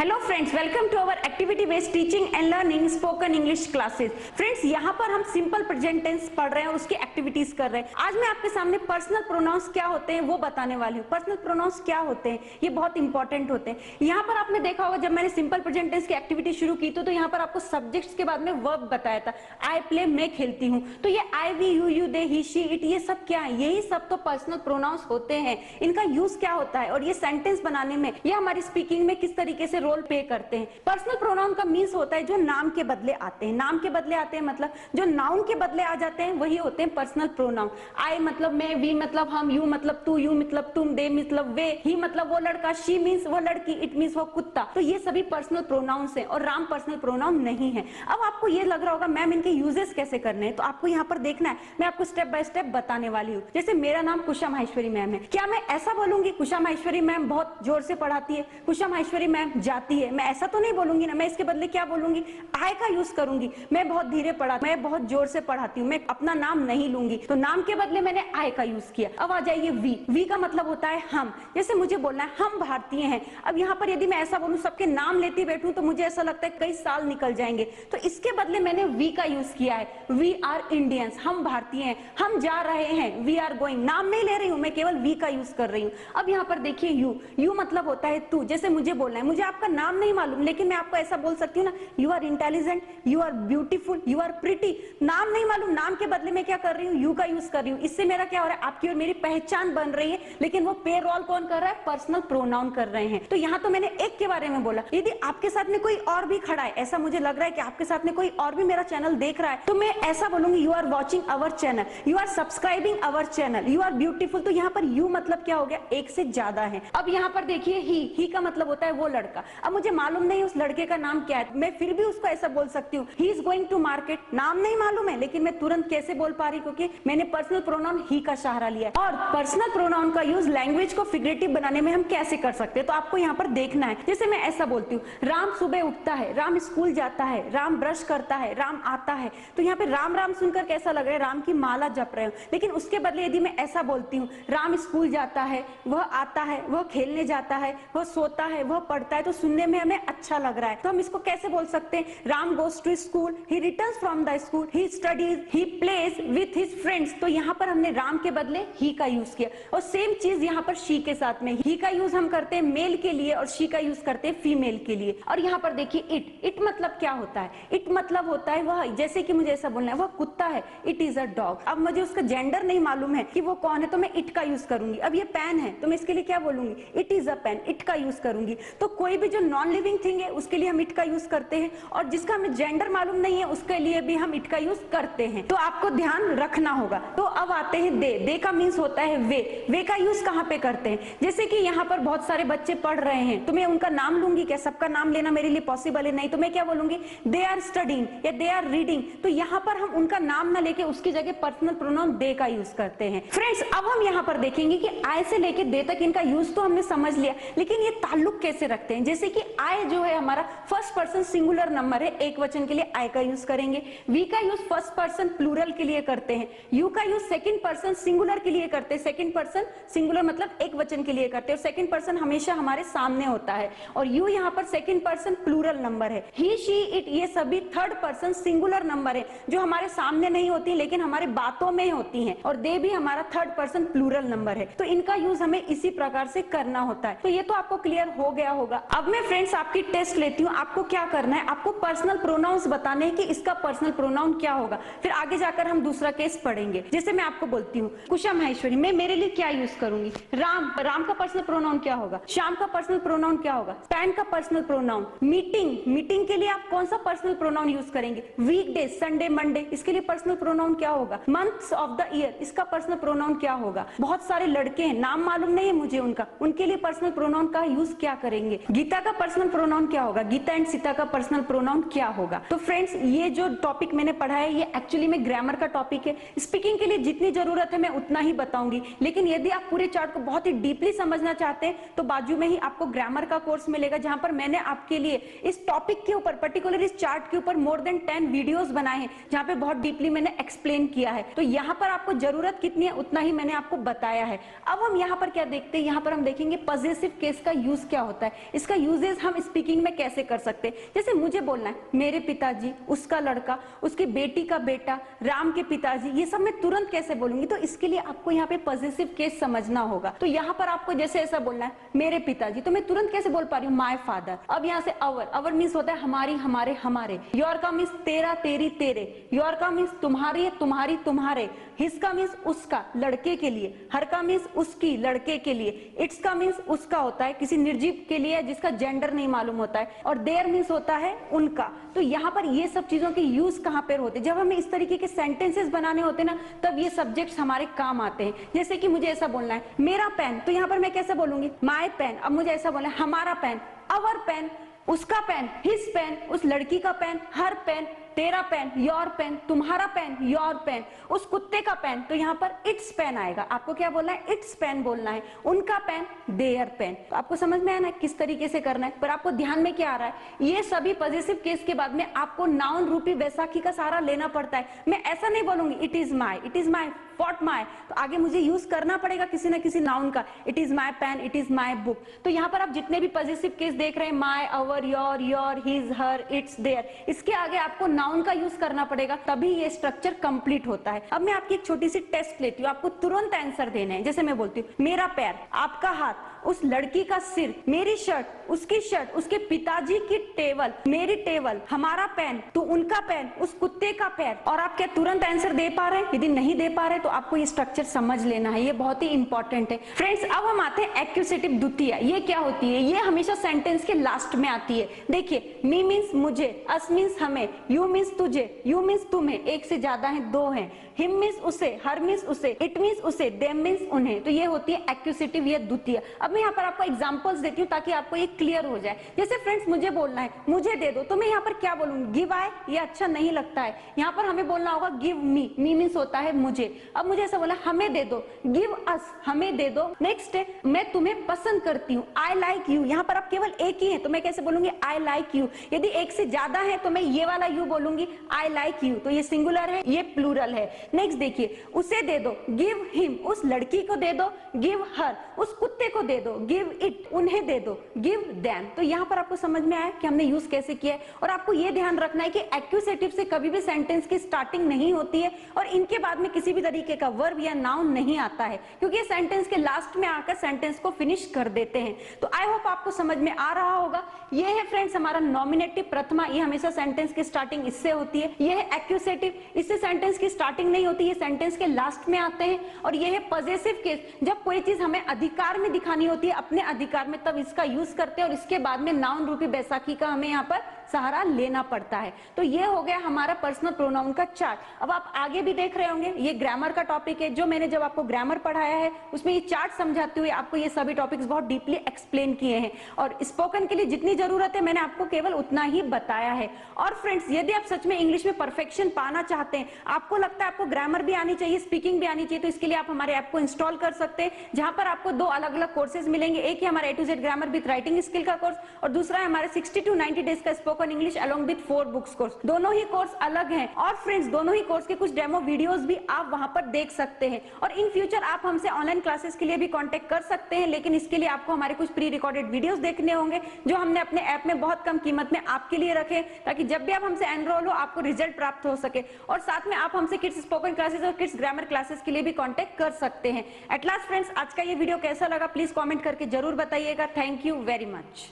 Hello friends, welcome to our activity based teaching and learning spoken English classes. Friends, यहाँ पर हम simple present tense पढ़ रहे हैं, उसकी एक्टिविटीज कर रहे हैं। आज मैं आपके सामने पर्सनल प्रोनाउंस क्या होते हैं वो बताने वाली हूँ। पर्सनल प्रोनाउंस क्या होते हैं, ये बहुत इंपॉर्टेंट होते हैं। यहाँ पर आपने देखा होगा जब मैंने सिंपल प्रेजेंट टेंस की एक्टिविटी शुरू की तो यहाँ पर आपको सब्जेक्ट्स के बाद में वर्ब बताया था। आई प्ले, मैं खेलती हूँ। तो ये I, we, you, they, he, she, it, ये सब क्या है? यही सब तो पर्सनल प्रोनाउंस होते हैं। इनका यूज क्या होता है और ये सेंटेंस बनाने में या हमारी स्पीकिंग में किस तरीके से रोल प्ले करते हैं। पर्सनल प्रोनाउन का मीन्स होता है जो नाम के बदले आते हैं। नाम के बदले आते हैं मतलब जो नाउन के बदले आ जाते हैं वही होते हैं पर्सनल प्रोनाउन। आई मतलब मैं, वी मतलब हम, यू मतलब तू, यू मतलब तुम, दे मतलब वे, ही मतलब वो लड़का, शी मीन्स वो लड़की, इट मीन्स वो कुत्ता। तो ये सभी पर्सनल प्रोनाउंस हैं और राम पर्सनल प्रोनाउन नहीं है। अब आपको ये लग रहा होगा मैम इनके यूजेस कैसे करने हैं, तो आपको यहाँ पर देखना है। मैं आपको स्टेप बाय स्टेप बताने वाली हूँ। जैसे मेरा नाम कुशा माहेश्वरी मैम है, क्या मैं ऐसा बोलूंगी कुशा माहेश्वरी मैम बहुत जोर से पढ़ाती है, कुशा माहेश्वरी मैम जाती है? मैं ऐसा तो नहीं बोलूंगी ना। मैं इसके बदले क्या बोलूंगी? आई का यूज करूंगी। मैं बहुत धीरे पढ़ाती, मैं बहुत जोर से पढ़ाती हूँ, मैं अपना नाम नहीं लूंगी। तो नाम के बदले मैंने आई का यूज किया। अब आ जाइए वी। वी का मतलब होता है हम। जैसे मुझे बोलना है हम भारतीय हैं। अब यहाँ पर यदि मैं ऐसा बोलूं सबके नाम लेती बैठूं तो मुझे ऐसा लगता है कई साल निकल जाएंगे। तो इसके बदले मैंने वी का यूज किया है। वी आर इंडियंस, हम भारतीय हैं, हम जा रहे हैं, वी आर गोइंग। नाम नहीं ले रही हूं मैं, केवल वी का यूज कर रही हूँ। अब यहाँ पर देखिए यू। यू मतलब होता है तू। जैसे मुझे बोलना है, मुझे आपका नाम नहीं मालूम लेकिन मैं आपको ऐसा बोल सकती हूँ ना, you are intelligent, you are beautiful, you are pretty. नाम नहीं मालूम, नाम के बदले में क्या कर रही हूँ? यू का यूज कर रही हूँ। इससे मेरा क्या हो रहा है? आपकी और मेरी पहचान बन रही है। लेकिन वो पे रोल कौन कर रहा है? पर्सनल प्रोनाउन कर रहे हैं। तो यहाँ तो मैंने एक के बारे में बोला। यदि आपके साथ में कोई और भी खड़ा है, ऐसा मुझे लग रहा है कि आपके साथ में कोई और भी मेरा चैनल देख रहा है, तो मैं ऐसा बोलूंगी you are watching our channel, you are subscribing our channel, you are beautiful. तो यहाँ पर यू मतलब क्या हो गया? एक से ज्यादा है। अब यहाँ पर देखिए ही का मतलब होता है वो लड़का। अब मुझे मालूम नहीं उस लड़के का नाम क्या है, मैं फिर भी उसको ऐसा बोल सकती हूँ he is going to market. नाम नहीं मालूम है लेकिन मैं तुरंत कैसे बोल पा रही? क्योंकि मैंने पर्सनल प्रोनाउन ही का सहारा लिया। और पर्सनल प्रोनाउन का यूज लैंग्वेज को फिगरेटिव बनाने में हम कैसे कर सकते हैं, तो आपको यहाँ पर देखना है। जैसे मैं ऐसा बोलती हूँ राम सुबह उठता है, राम स्कूल जाता है, राम ब्रश करता है, राम आता है। तो यहाँ पे राम राम सुनकर कैसा लग रहा है? राम की माला जप रहे हो। लेकिन उसके बदले यदि मैं ऐसा बोलती हूँ राम स्कूल जाता है, वह आता है, वह खेलने जाता है, वह सोता है, वह पढ़ता है, तो सुनने में हमें अच्छा लग रहा है। तो हम इसको कैसे बोल सकते हैं? Ram goes to school, he returns from the school, he studies, he plays with his friends. तो यहाँ पर हमने राम के बदले ही का यूज किया। और सेम चीज यहाँ पर शी के साथ में, ही का यूज हम करते हैं मेल के लिए और शी का यूज करते हैं फीमेल के लिए। और यहाँ पर देखिए इट। इट मतलब क्या होता है? इट मतलब होता है वह। जैसे कि मुझे ऐसा बोलना है वह कुत्ता है, इट इज अ डॉग। अब मुझे उसका जेंडर नहीं मालूम है कि वो कौन है, तो मैं इट का यूज करूंगी। अब ये पेन है तो मैं इसके लिए क्या बोलूंगी? It is a pen, it का यूज करूंगी। तो कोई भी जो नॉन लिविंग थिंग है उसके लिए हम इट का यूज करते हैं, और जिसका हमें जेंडर मालूम नहीं है उसके लिए भी हम इट का यूज करते हैं। तो आपको ध्यान रखना होगा। तो अब आते हैं दे। दे का मीन्स होता है वे। वे का यूज कहाँ पे करते हैं? जैसे कि यहाँ पर बहुत सारे बच्चे पढ़ रहे हैं तो मैं उनका नाम लूंगी क्या? सबका नाम लेना मेरे लिए पॉसिबल है नहीं। तो मैं क्या बोलूंगी? दे आर स्टडीइंग या दे आर रीडिंग। तो यहाँ पर हम उनका नाम ना लेके उसकी जगह पर्सनल प्रोनाउन दे का यूज करते हैं। फ्रेंड्स, अब हम यहाँ पर देखेंगे कि आई से लेके दे तक इनका यूज तो हमने समझ लिया, लेकिन ये ताल्लुक कैसे रखते हैं। जैसे कि आई जो है हमारा फर्स्ट पर्सन सिंगुलर नंबर है, एक वचन के लिए आई का यूज करेंगे। वी का यूज फर्स्ट पर्सन प्लूरल के लिए करते हैं। यू का यूज सेकंड पर्सन सिंगुलर के लिए करते हैं। सेकंड पर्सन सिंगुलर मतलब एक वचन के लिए करते हैं, और सेकंड पर्सन हमेशा हमारे सामने होता है। और यू यहाँ पर सेकंड पर्सन प्लूरल नंबर है। ही, शी, इट ये सभी थर्ड पर्सन सिंगुलर नंबर है जो हमारे सामने नहीं होती लेकिन हमारे बातों में होती हैं। और दे भी हमारा थर्ड पर्सन प्लूरल नंबर है। तो इनका यूज हमें इसी प्रकार से करना होता है। तो ये तो आपको क्लियर हो गया होगा। अब मैं फ्रेंड्स आपकी टेस्ट लेती हूँ। आपको क्या करना है? आपको पर्सनल प्रोनाउंस बताने हैं कि इसका पर्सनल प्रोनाउन क्या होगा। फिर आगे जाकर हम दूसरा केस पढ़ेंगे। जैसे मैं आपको बोलती हूँ कुशा माहेश्वरी, मैं मेरे लिए क्या यूज करूंगी? राम। राम का पर्सनल प्रोनाउन क्या होगा? श्याम का पर्सनल प्रोनाउन क्या होगा? पैन का पर्सनल प्रोनाउन। मीटिंग। मीटिंग के लिए आप कौन सा पर्सनल प्रोनाउन यूज करेंगे? वीकडे, संडे, मंडे, इसके लिए पर्सनल प्रोनाउन क्या होगा? मंथ्स ऑफ द ईयर, इसका पर्सनल प्रोनाउन क्या होगा? बहुत सारे लड़के हैं, नाम मालूम नहीं है मुझे उनका, उनके लिए पर्सनल प्रोनाउन का यूज क्या करेंगे? गीता का पर्सनल प्रोनाउन क्या होगा? गीता एंड सीता का पर्सनल प्रोनाउन क्या होगा? तो फ्रेंड्स, ये जो टॉपिक मैंने पढ़ा है ये एक्चुअली में ग्रामर का टॉपिक है। स्पीकिंग के लिए जितनी जरूरत है मैं उतना ही बताऊंगी, लेकिन यदि आप पूरे चार्ट को बहुत ही डीपली समझना चाहते हैं तो बाजू में ही आपको ग्रामर का कोर्स मिलेगा, जहां पर मैंने आपके लिए इस टॉपिक के ऊपर, पर्टिकुलर इस चार्ट के ऊपर मोर देन 10 वीडियोस बनाए हैं, जहां पे बहुत डीपली मैंने एक्सप्लेन किया है। तो यहाँ पर आपको जरूरत कितनी है उतना ही मैंने आपको बताया है। अब हम यहाँ पर क्या देखते हैं? यहाँ पर हम देखेंगे पजेसिव केस का यूज क्या होता है। इसका यूजेस हम स्पीकिंग में कैसे कर सकते हैं। जैसे मुझे बोलना है मेरे पिताजी, उसका लड़का, उसकी बेटी का बेटा, राम के पिताजी, ये सब मैं तुरंत कैसे बोलूंगी। तो इसके लिए आपको यहाँ पे पॉजिटिव केस समझना होगा। तो यहाँ पर आपको जैसे ऐसा बोलना है मेरे पिताजी, तो मैं तुरंत कैसे बोल पा रही हूँ माय फादर। अब यहाँ से अवर मीन्स होता है हमारी, हमारे, हमारे। योर का मीन्स तेरा, तेरी, तेरे। योर का मीन्स तुम्हारी, तुम्हारी, तुम्हारे। हिज का मीन्स उसका, लड़के के लिए। हर का मीन्स उसकी, लड़के के लिए। इट्स का मीन्स उसका होता है किसी निर्जीव के लिए जिसका जेंडर नहीं मालूम होता है। और देयर मीन्स होता है उनका। तो यहाँ पर ये सब चीजों के यूज कहाँ पर होते हैं, जब हमें इस तरीके के सेंटेंसेस बनाने होते हैं ना, तब ये सब्जेक्ट्स हमारे काम आते हैं। जैसे कि मुझे ऐसा बोलना है मेरा पेन, तो यहाँ पर मैं कैसे बोलूंगी माय पेन। अब मुझे ऐसा बोलना है हमारा पेन, अवर पेन, उसका पेन, हिज पेन, उस लड़की का पेन, हर पेन, तेरा पेन, योर पेन, तुम्हारा पेन, योर पेन, उस कुत्ते का पेन, तो यहाँ पर इट्स पेन आएगा। आपको क्या बोलना है, इट्स पेन बोलना है। उनका पेन, देयर पेन। तो आपको समझ में आया ना किस तरीके से करना है। पर आपको ध्यान में क्या आ रहा है, ये सभी पॉजिटिव केस के बाद में आपको नाउन रूपी वैसाखी का सहारा लेना पड़ता है। मैं ऐसा नहीं बोलूंगी it is my, it is my what my, तो आगे मुझे यूज करना पड़ेगा किसी ना किसी नाउन का। It is my pen, it is my book. तो यहाँ पर आप जितने भी पॉजिटिव केस देख रहे हैं, my, our, your, his, her, its, their, इसके आगे आपको नाउन का यूज करना पड़ेगा, तभी ये स्ट्रक्चर कंप्लीट होता है। अब मैं आपकी एक छोटी सी टेस्ट लेती हूँ, आपको तुरंत आंसर देना है। जैसे मैं बोलती हूँ मेरा पैर, आपका हाथ, उस लड़की का सिर, मेरी शर्ट, उसकी शर्ट, उसके पिताजी की टेबल, मेरी टेबल, हमारा पेन, तो उनका पेन, उस कुत्ते का पैर। और आप क्या तुरंत आंसर दे पा रहे हैं? यदि नहीं दे पा रहे तो आपको ये स्ट्रक्चर समझ लेना है, ये बहुत ही इंपॉर्टेंट है। फ्रेंड्स, अब हम आते हैं एक्यूसेटिव द्वितीय। ये क्या होती है? ये हमेशा सेंटेंस के लास्ट में आती है। देखिए, मी मीन्स मुझे, अस मीन्स हमें, यू मीन्स तुझे, यू मीन्स तुम्हें, एक से ज्यादा है, दो हैं, हिम मीन्स उसे, हर मीन्स उसे, इट मीन्स उसे, देम मीन्स उन्हें। तो ये होती है एक्यूसेटिव, ये द्वितीय। अब मैं यहाँ पर आपको एग्जांपल्स देती हूँ ताकि आपको ये क्लियर हो जाए। जैसे फ्रेंड्स, मुझे बोलना है मुझे दे दो, तो मैं यहाँ पर क्या बोलूंगी, गिव आई, ये अच्छा नहीं लगता है। यहाँ पर हमें बोलना होगा गिव मी, मी मीन्स होता है मुझे। अब मुझे ऐसा बोला हमें दे दो, गिव अस, हमें दे दो। नेक्स्ट है मैं तुम्हें पसंद करती हूँ, आई लाइक यू। यहाँ पर आप केवल एक ही है तो मैं कैसे बोलूंगी, आई लाइक यू। यदि एक से ज्यादा है तो मैं ये वाला यू बोलूंगी, आई लाइक यू। तो ये सिंगुलर है, ये प्लूरल है। नेक्स्ट देखिए, उसे दे दो, गिव हिम, उस लड़की को दे दो, गिव हर, उस कुत्ते को दे दो, गिव इट, उन्हें दे दो, गिव देम। तो यहाँ पर आपको समझ में आया कि हमने यूज कैसे किया है। और आपको ये ध्यान रखना है कि एक्यूसेटिव से कभी भी सेंटेंस की स्टार्टिंग नहीं होती है और इनके बाद में किसी भी तरीके का वर्ब या नाउन नहीं आता है, क्योंकि ये सेंटेंस के लास्ट में आकर सेंटेंस को फिनिश कर देते हैं। तो आई होप आपको समझ में आ रहा होगा। ये है फ्रेंड्स हमारा नॉमिनेटिव प्रथमा, ये हमेशा सेंटेंस की स्टार्टिंग इससे होती है। ये है एक्यूसेटिव, इससे सेंटेंस की स्टार्टिंग नहीं होती, ये सेंटेंस के लास्ट में आते हैं। और ये है पॉजेसिव केस, जब कोई चीज हमें अधिकार में दिखानी होती है, अपने अधिकार में, तब इसका यूज करते हैं। और इसके बाद में नाउन रूपी बैसाखी का हमें यहाँ पर सहारा लेना पड़ता है। तो ये हो गया हमारा पर्सनल प्रोनाउन का चार्ट। अब आप आगे भी देख रहे होंगे, ये ग्रामर का टॉपिक है। जो मैंने जब आपको ग्रामर पढ़ाया है उसमें ये चार्ट समझाते हुए आपको ये सभी टॉपिक्स बहुत डीपली एक्सप्लेन किए हैं। और स्पोकन के लिए जितनी जरूरत है मैंने आपको केवल उतना ही बताया है। और फ्रेंड्स, यदि आप सच में इंग्लिश में परफेक्शन पाना चाहते हैं, आपको लगता है आपको ग्रामर भी आनी चाहिए, स्पीकिंग भी आनी चाहिए, तो इसके लिए आप हमारे ऐप को इंस्टॉल कर सकते हैं, जहां पर आपको दो अलग अलग कोर्सेज मिलेंगे। एक है हमारा A to Z grammar with writing skill का कोर्स, और दूसरा है हमारे 60 to 90 डेज का spoken English along with 4 books course. दोनों ही कोर्स अलग हैं। और फ्रेंड्स, दोनों ही कोर्स के कुछ डेमो वीडियोस भी आप वहां पर देख सकते हैं। और इन फ्यूचर आप हमसे ऑनलाइन क्लासेस के लिए भी कांटेक्ट कर सकते हैं, लेकिन इसके लिए आपको हमारे कुछ प्री रिकॉर्डेड वीडियोस देखने होंगे, जो हमने अपने ऐप में बहुत कम कीमत में आपके लिए रखे, ताकि जब भी आप हमसे एनरोल हो आपको रिजल्ट प्राप्त हो सके। और साथ में आप हमसे किड्स स्पोकन क्लासेस और किड्स ग्रामर क्लासेस के लिए भी कांटेक्ट कर सकते हैं। एट लास्ट फ्रेंड्स, आज का ये वीडियो कैसा लगा प्लीज कमेंट करके जरूर बताइएगा। Thank you very much.